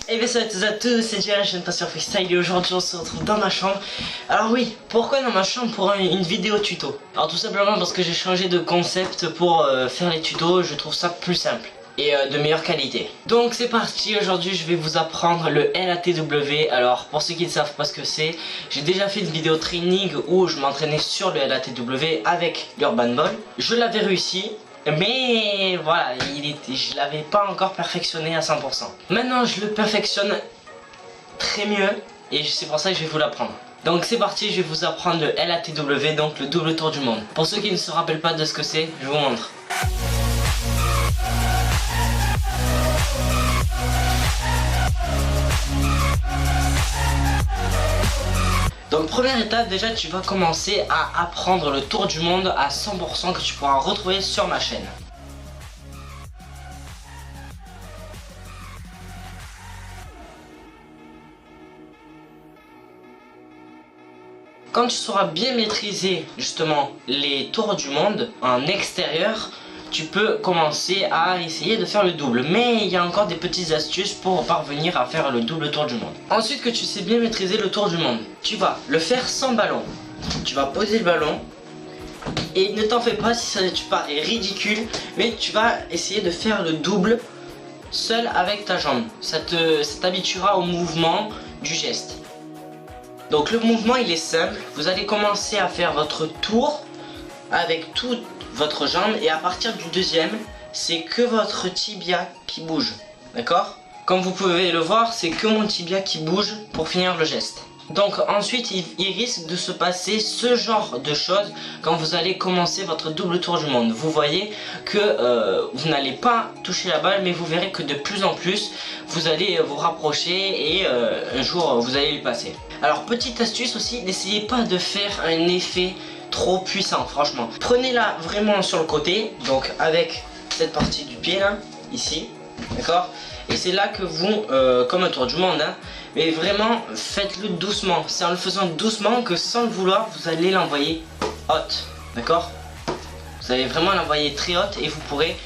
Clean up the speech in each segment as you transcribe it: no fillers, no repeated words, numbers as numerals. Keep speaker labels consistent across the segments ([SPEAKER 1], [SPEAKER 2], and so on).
[SPEAKER 1] Et bien salut à tous, c'est Diane, je viens de passer sur Freestyle et aujourd'hui on se retrouve dans ma chambre. Alors oui, pourquoi dans ma chambre pour une vidéo tuto? Alors tout simplement parce que j'ai changé de concept pour faire les tutos, je trouve ça plus simple et de meilleure qualité. Donc c'est parti, aujourd'hui je vais vous apprendre le LATW. Alors pour ceux qui ne savent pas ce que c'est, j'ai déjà fait une vidéo training où je m'entraînais sur le LATW avec l'Urban Ball. Je l'avais réussi. Mais voilà, je l'avais pas encore perfectionné à 100%. Maintenant je le perfectionne très mieux et c'est pour ça que je vais vous l'apprendre. Donc c'est parti, je vais vous apprendre le LATW, donc le double tour du monde. Pour ceux qui ne se rappellent pas de ce que c'est, je vous montre. Donc première étape, déjà tu vas commencer à apprendre le tour du monde à 100% que tu pourras retrouver sur ma chaîne. Quand tu sauras bien maîtriser justement les tours du monde en extérieur, tu peux commencer à essayer de faire le double. Mais il y a encore des petites astuces pour parvenir à faire le double tour du monde. Ensuite que tu sais bien maîtriser le tour du monde, tu vas le faire sans ballon. Tu vas poser le ballon et ne t'en fais pas si ça te paraît ridicule, mais tu vas essayer de faire le double seul avec ta jambe. Ça t'habituera au mouvement du geste. Donc le mouvement il est simple, vous allez commencer à faire votre tour avec toute votre jambe et à partir du deuxième, c'est que votre tibia qui bouge, d'accord? Comme vous pouvez le voir, c'est que mon tibia qui bouge pour finir le geste. Donc ensuite il risque de se passer ce genre de choses quand vous allez commencer votre double tour du monde. Vous voyez que vous n'allez pas toucher la balle, mais vous verrez que de plus en plus vous allez vous rapprocher et un jour vous allez le passer. Alors petite astuce aussi, n'essayez pas de faire un effet trop puissant, franchement. Prenez-la vraiment sur le côté, donc avec cette partie du pied là, ici, d'accord? Et c'est là que vous, comme un tour du monde, hein, mais vraiment faites-le doucement. C'est en le faisant doucement que sans le vouloir, vous allez l'envoyer haute, d'accord? Vous allez vraiment l'envoyer très haute et vous pourrez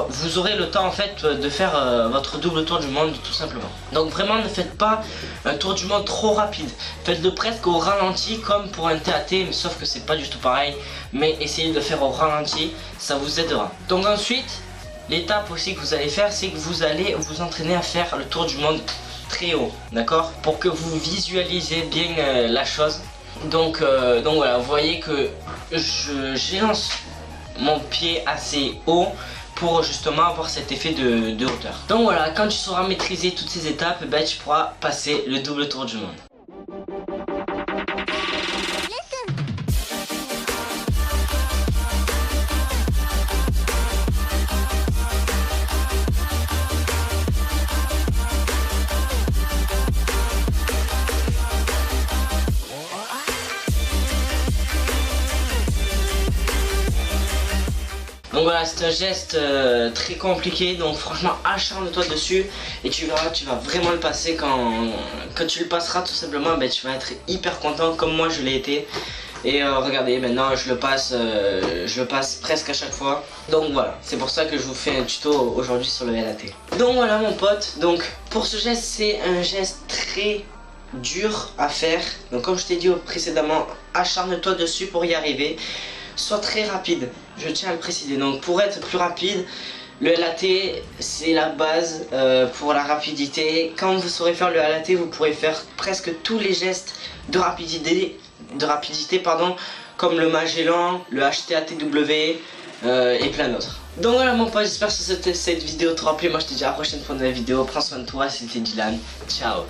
[SPEAKER 1] vous aurez le temps en fait de faire votre double tour du monde tout simplement. Donc vraiment ne faites pas un tour du monde trop rapide. Faites-le presque au ralenti comme pour un TAT, mais sauf que c'est pas du tout pareil. Mais essayez de le faire au ralenti, ça vous aidera. Donc ensuite, l'étape aussi que vous allez faire, c'est que vous allez vous entraîner à faire le tour du monde très haut, d'accord? Pour que vous visualisez bien la chose. Donc voilà, vous voyez que j'élance mon pied assez haut pour justement avoir cet effet de hauteur. Donc voilà, quand tu sauras maîtriser toutes ces étapes, ben, tu pourras passer le double tour du monde. Donc voilà, c'est un geste très compliqué, donc franchement acharne-toi dessus et tu verras, tu vas vraiment le passer. Quand tu le passeras tout simplement, ben, tu vas être hyper content comme moi je l'ai été. Et regardez, maintenant je le passe presque à chaque fois. Donc voilà, c'est pour ça que je vous fais un tuto aujourd'hui sur le LAT. Donc voilà mon pote, donc pour ce geste, c'est un geste très dur à faire. Donc comme je t'ai dit précédemment, acharne-toi dessus pour y arriver. Sois très rapide, je tiens à le préciser. Donc pour être plus rapide, le LAT c'est la base pour la rapidité. Quand vous saurez faire le LAT, vous pourrez faire presque tous les gestes de rapidité comme le Magellan, le HTATW et plein d'autres. Donc voilà mon pote, j'espère que cette vidéo te rappelait. Moi je te dis à la prochaine fois dans la vidéo. Prends soin de toi, c'était Dylan. Ciao.